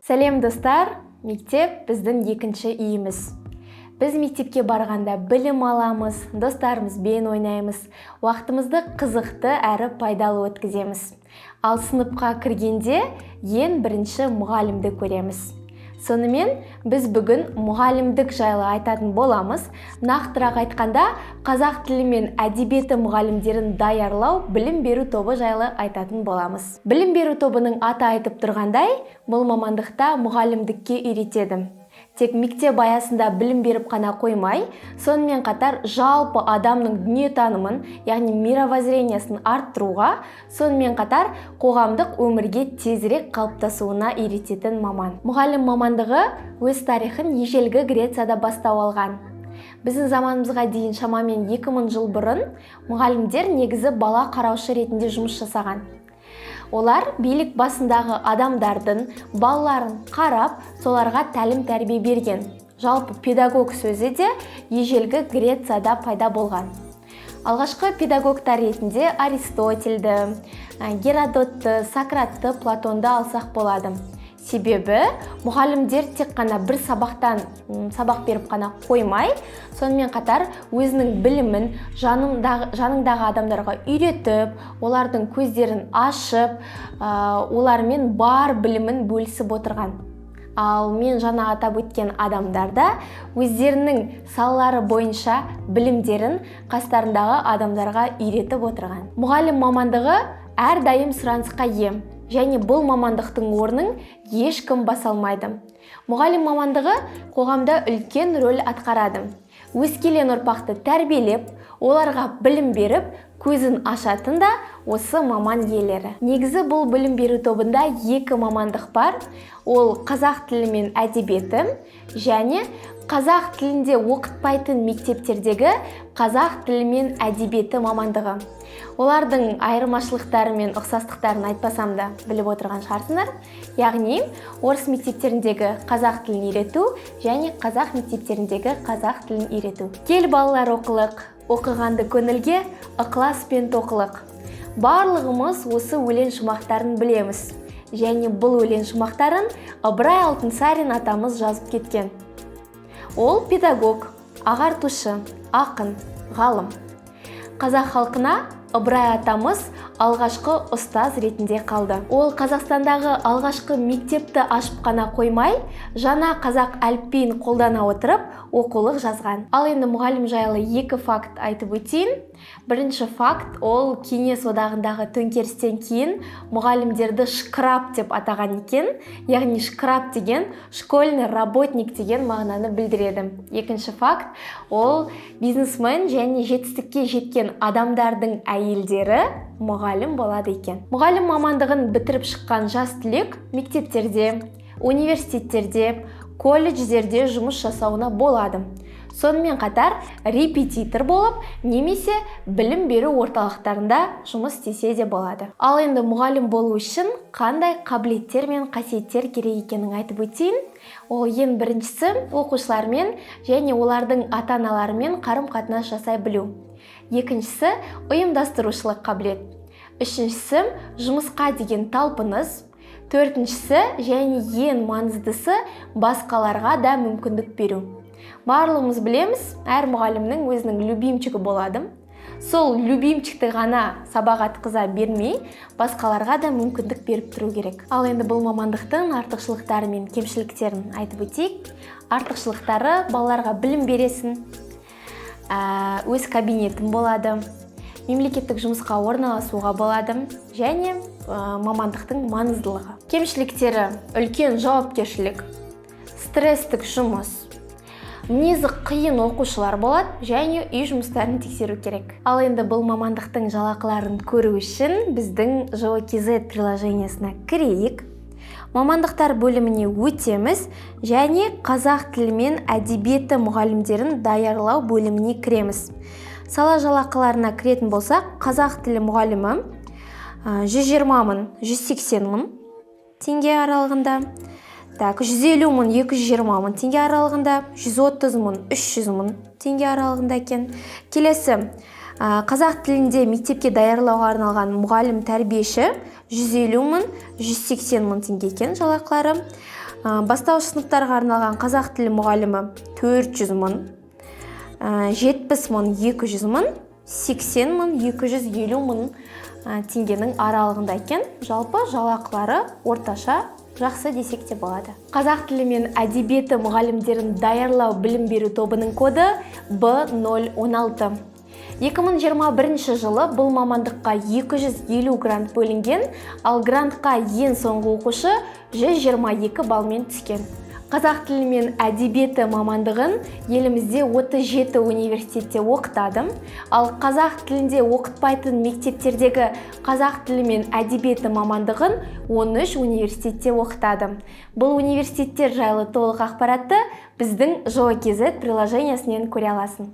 Сәлем достар, мектеп біздің екінші үйіміз. Біз мектепке барғанда білім аламыз, достарымызбен ойнаймыз, уақытымызды қызықты әрі пайдалы өткіземіз. Ал сыныпқа кіргенде ең бірінші мұғалімді көреміз. Сонымен біз бүгін мұғалімдік жайлы айтатын боламыз. Нақтырақ айтқанда, қазақ тілі мен әдебиеті мұғалімдерін даярлау білім беру тобы жайлы айтатын боламыз. Білім беру тобының аты айтып тұрғандай, бұл мамандықта мұғалімдікке үйретеді. Тек мектеп аясында білім беріп қана қоймай, сонымен қатар жалпы адамның дүниетанымын, яғни мировоззрениесін арттыруға, сонымен қатар қоғамдық өмірге тезірек қалыптасуына үйрететін маман. Мұғалім мамандығы өз тарихын ежелгі Грецияда бастау алған. Біздің заманымызға дейін шамамен 2000 жыл бұрын мұғалімдер негізі бала қараушы ретінде жұмыс жасаған. Олар билік басындағы адамдардың балаларын қарап, соларға тәлім-тәрбие берген. Жалпы педагог сөзі де ежелгі Грецияда пайда болған. Алғашқы педагогтар ретінде Аристотельді, Геродотты, Сократты, Платонды алсақ болады. Себебі мұғалімдер тек қана бір сабақ беріп қана қоймай, сонымен қатар өзінің білімін жаныңдағы адамдарға үйретіп, олардың көздерін ашып, олармен бар білімін бөлісіп отырған. Ал мен жаңа атап өткен адамдарда өздерінің салалары бойынша білімдерін қастарындағы адамдарға үйретіп отырған. Мұғалім мамандығы әрдайым сұранысқа ие. Және бұл мамандықтың орнын ешкім баса алмайды. Мұғалім мамандығы қоғамда үлкен рөл атқарады. Өскелең ұрпақты тәрбиелеп, оларға білім беріп, көзін ашатын да осы маман иелері. Негізі бұл білім беру тобында екі мамандық бар. Ол қазақ тілі мен әдебиеті және қазақ тілінде оқытпайтын мектептердегі қазақ тілі мен әдебиеті мамандығы. Олардың айырмашылықтары мен ұқсастықтарын айтпасам да біліп отырған шығарсыңдар. Яғни, орыс мектептеріндегі қазақ тілін үйрету және қазақ мектептеріндегі қазақ тілін үйрету. Кел балалар оқылық, оқығанды көңілге, ықыласпен тоқылық. Барлығымыз осы өлең шумақтарын білеміз. Және бұл өлең шумақтарын Ыбырай Алтынсарин атамыз жазып кеткен. Ол педагог, ағартушы, ақын, ғалым. Қазақ халқына Ыбырай атамыз алғашқы ұстаз ретінде қалды. Ол Қазақстандағы алғашқы мектепті ашып қана қоймай, жаңа қазақ әліпбиін қолдана отырып, оқулық жазған. Ал енді мұғалім жайлы екі факт айтып өтейін. Бірінші факт, ол Кеңес одағындағы төңкерістен кейін мұғалімдерді шкраб деп атаған екен. Яғни шкраб деген школьный работник деген мағынаны білдіреді. Екінші факт, ол бизнесмен және жетістікке жеткен адамдардың әйелдері мұғалім болады екен. Мұғалім мамандығын бітіріп шыққан жас түлек мектептерде, университеттерде, колледждерде жұмыс жасауына болады. Сонымен қатар репетитор болып, немесе білім беру орталықтарында жұмыс істесе де болады. Ал енді мұғалім болу үшін қандай қабілеттер мен қасиеттер керек екенін айтып өтейін. Ол ең біріншісі оқушылармен және олардың ата-аналарымен қарым-қатынас жасай білу. Екіншісі ұйымдастырушылық қабілет. Үшіншісі жұмысқа деген талпыныс. Төртіншісі және ең маңыздысы басқаларға да мүмкіндік беру. Барлығымыз білеміз, әр мұғалімнің өзінің любимчигі болады. Сол любимчикті ғана сабақ атқыза бермей, басқаларға да мүмкіндік беріп тұру керек. Ал енді бұл мамандықтың артықшылықтары мен кемшіліктерін айтып өтейік. Артықшылықтары: балаларға білім бересің, өз кабинетің болады, мемлекеттік жұмысқа орналасуға болады және мамандықтың маңыздылығы. Кемшіліктері: үлкен жауапкершілік, стресстік жұмыс, мінезі қиын оқушылар болады және үй жұмыстарын тексеру керек. Ал енді бұл мамандықтың жалақыларын көру үшін біздің ЖО.кз приложениесіне кірейік. Мамандықтар бөліміне өтеміз және қазақ тілі мен әдебиеті мұғалімдерін даярлау бөліміне кіреміз. Сала жалақыларына кіретін болсақ, қазақ тілі мұғалімі 120 мың, 180 мың теңге аралығында, 150 мың, 220 мың теңге аралығында, 130 мың, 300 мың теңге аралығында екен. Келесі, қазақ тілінде мектепке даярлауға арналған мұғалім тәрбиеші 150 мың, 180 мың теңге екен жалақылары. Бастауыш сыныптарға арналған қазақ тілі мұғалімі 400 мың, 70 мың 200 мың, 80 мың 250 мың теңгенің аралығында екен. Жалпы жалақылары орташа жақсы десек те болады. Қазақ тілі мен әдебиеті мұғалімдерін даярлау білім беру тобының коды B016. 2021 жылы бұл мамандыққа 250 грант бөлінген, ал грантқа ең соңғы оқушы 122 балмен түскен. Қазақ тілі мен әдебиеті мамандығын елімізде 37 университетте оқытадым, ал қазақ тілінде оқытпайтын мектептердегі қазақ тілі мен әдебиеті мамандығын 13 университетте оқытадым. Бұл университеттер жайлы толық ақпаратты біздің Жоо.kz приложениясынан көре аласың.